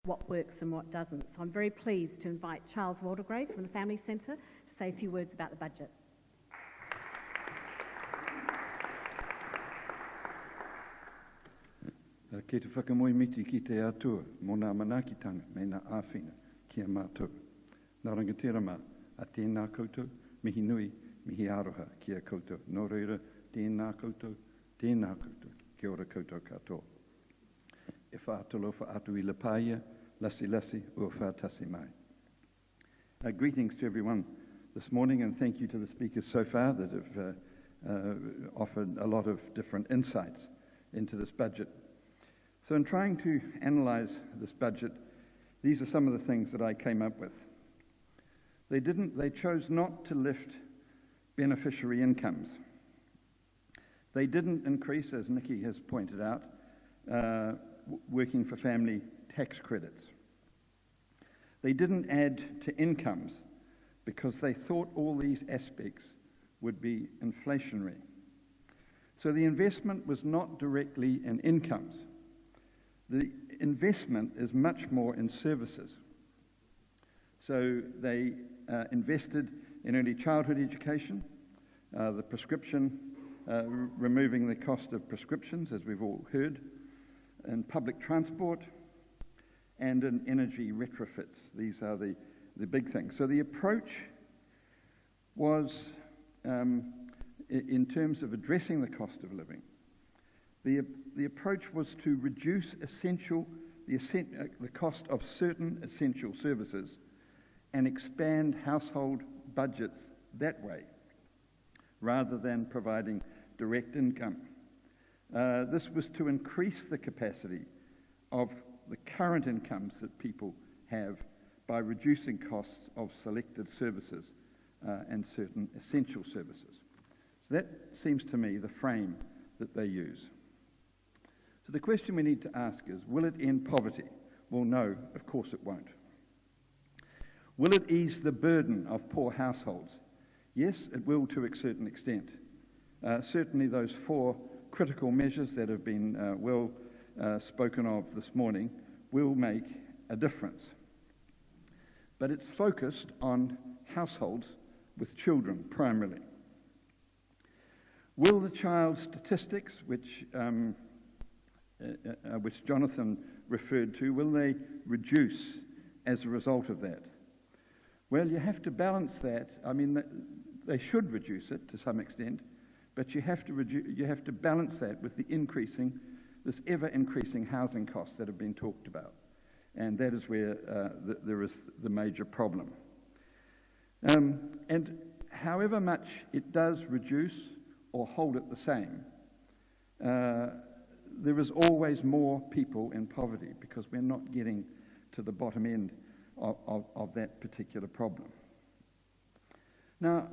what works and what doesn't. So I'm very pleased to invite Charles Waldegrave from the Family Centre to say a few words about the budget. Kei te whakamoemiti ki te atua, mō nā manakitanga, me nā āwhina, ki a mātou. Nā rangatira mā, a tēnā koutou, mihi nui, mihi aroha ki a koutou. Nō reira, tēnā koutou, kia ora koutou katoa. E whaatolo whaatu I le pāia, lasi, ua whaatasi mai. Greetings to everyone this morning, and thank you to the speakers so far that have offered a lot of different insights into this budget. So in trying to analyse this budget, these are some of the things that I came up with. They chose not to lift beneficiary incomes. They didn't increase, as Nikki has pointed out, working for family tax credits. They didn't add to incomes because they thought all these aspects would be inflationary. So the investment was not directly in incomes. The investment is much more in services. So they invested in early childhood education, the prescription, removing the cost of prescriptions, as we've all heard, in public transport, and in energy retrofits. These are the big things. So the approach was, in terms of addressing the cost of living, the approach was to reduce the cost of certain essential services and expand household budgets that way, rather than providing direct income. This was to increase the capacity of the current incomes that people have by reducing costs of selected services and certain essential services. So that seems to me the frame that they use. So the question we need to ask is, will it end poverty? Well, no, of course it won't. Will it ease the burden of poor households? Yes, it will to a certain extent. Certainly those 4 critical measures that have been well spoken of this morning will make a difference. But it's focused on households with children primarily. Will the child statistics, which Jonathan referred to, will they reduce as a result of that? Well, you have to balance that. I mean, they should reduce it to some extent, but you have to balance that with this ever-increasing housing costs that have been talked about. And that is where there is the major problem. And however much it does reduce or hold it the same, there is always more people in poverty because we're not getting to the bottom end of that particular problem. Now,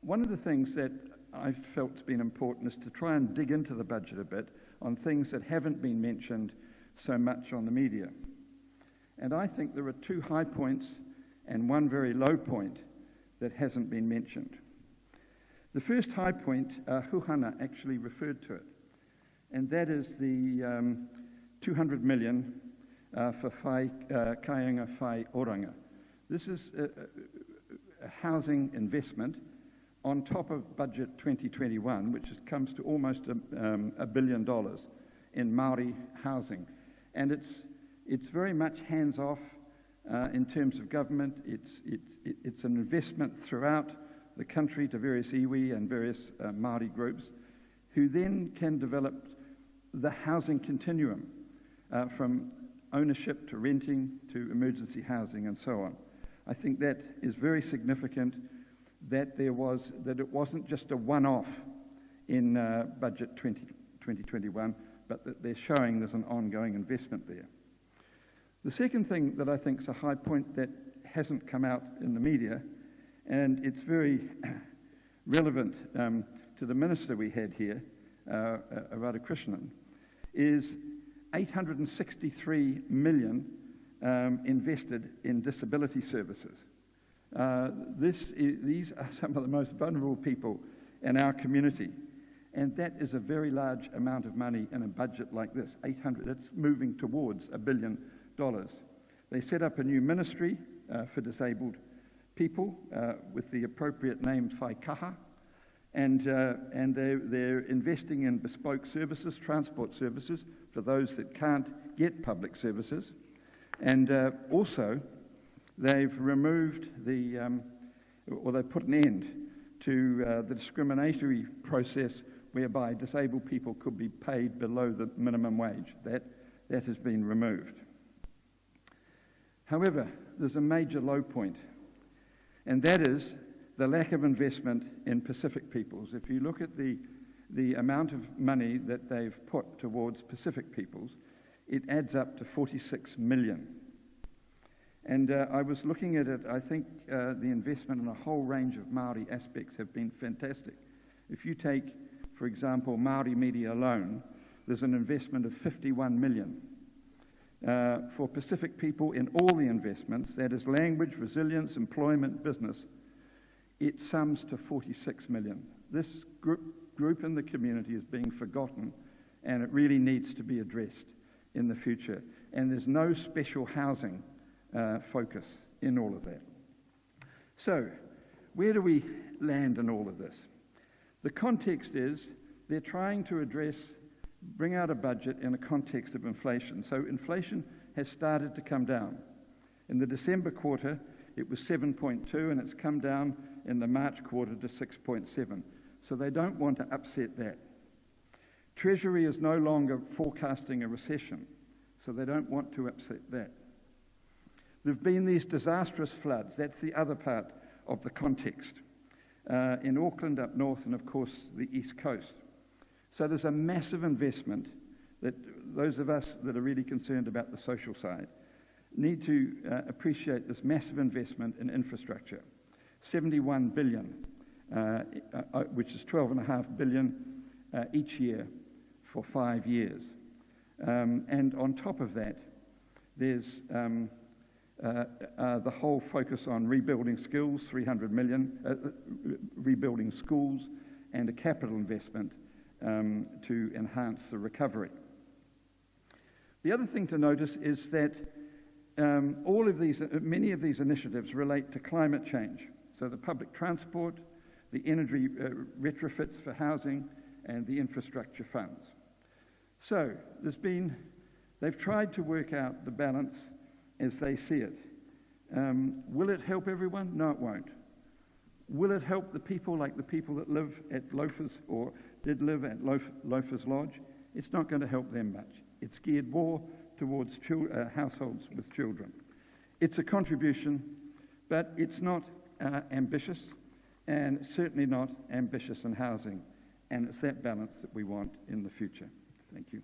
one of the things that I've felt has been important is to try and dig into the budget a bit on things that haven't been mentioned so much on the media. And I think there are 2 high points and 1 very low point that hasn't been mentioned. The first high point, Huhana actually referred to it, and that is the 200 million for Kāinga Whai Oranga. This is a housing investment on top of Budget 2021, which comes to almost $1 billion in Māori housing. And it's very much hands-off in terms of government. It's an investment throughout the country to various iwi and various Māori groups, who then can develop the housing continuum from ownership to renting to emergency housing and so on. I think that is very significant that it wasn't just a one-off in Budget 2021, but that they're showing there's an ongoing investment there. The second thing that I think is a high point that hasn't come out in the media, and it's very relevant to the minister we had here, Radhakrishnan, is 863 million invested in disability services. These are some of the most vulnerable people in our community, and that is a very large amount of money in a budget like this. 800, it's moving towards $1 billion. They set up a new ministry for disabled people with the appropriate name Whaikaha, and they're investing in bespoke services, transport services, for those that can't get public services. And also, they've removed or they've put an end to the discriminatory process whereby disabled people could be paid below the minimum wage. That has been removed. However, there's a major low point, and that is the lack of investment in Pacific peoples. If you look at the amount of money that they've put towards Pacific peoples, it adds up to 46 million. And I was looking at it. I think the investment in a whole range of Māori aspects have been fantastic. If you take, for example, Māori media alone, there's an investment of 51 million. For Pacific people in all the investments, that is language, resilience, employment, business, it sums to 46 million. This group in the community is being forgotten, and it really needs to be addressed in the future. And there's no special housing focus in all of that. So, where do we land in all of this? The context is they're trying to bring out a budget in a context of inflation. So inflation has started to come down. In the December quarter, it was 7.2, and it's come down in the March quarter to 6.7. So they don't want to upset that. Treasury is no longer forecasting a recession, so they don't want to upset that. There have been these disastrous floods. That's the other part of the context. In Auckland up north, and of course the East Coast. So there's a massive investment that those of us that are really concerned about the social side need to appreciate this massive investment in infrastructure. 71 billion, which is 12.5 billion each year for 5 years. And on top of that, there's the whole focus on rebuilding skills, 300 million, rebuilding schools, and a capital investment to enhance the recovery. The other thing to notice is that many of these initiatives relate to climate change. So the public transport, the energy retrofits for housing, and the infrastructure funds. So they've tried to work out the balance as they see it. Will it help everyone? No, it won't. Will it help the people like the people that live at Loafers or did live at Loafers Lodge? It's not going to help them much. It's geared more towards households with children. It's a contribution, but it's not ambitious, and certainly not ambitious in housing. And it's that balance that we want in the future. Thank you.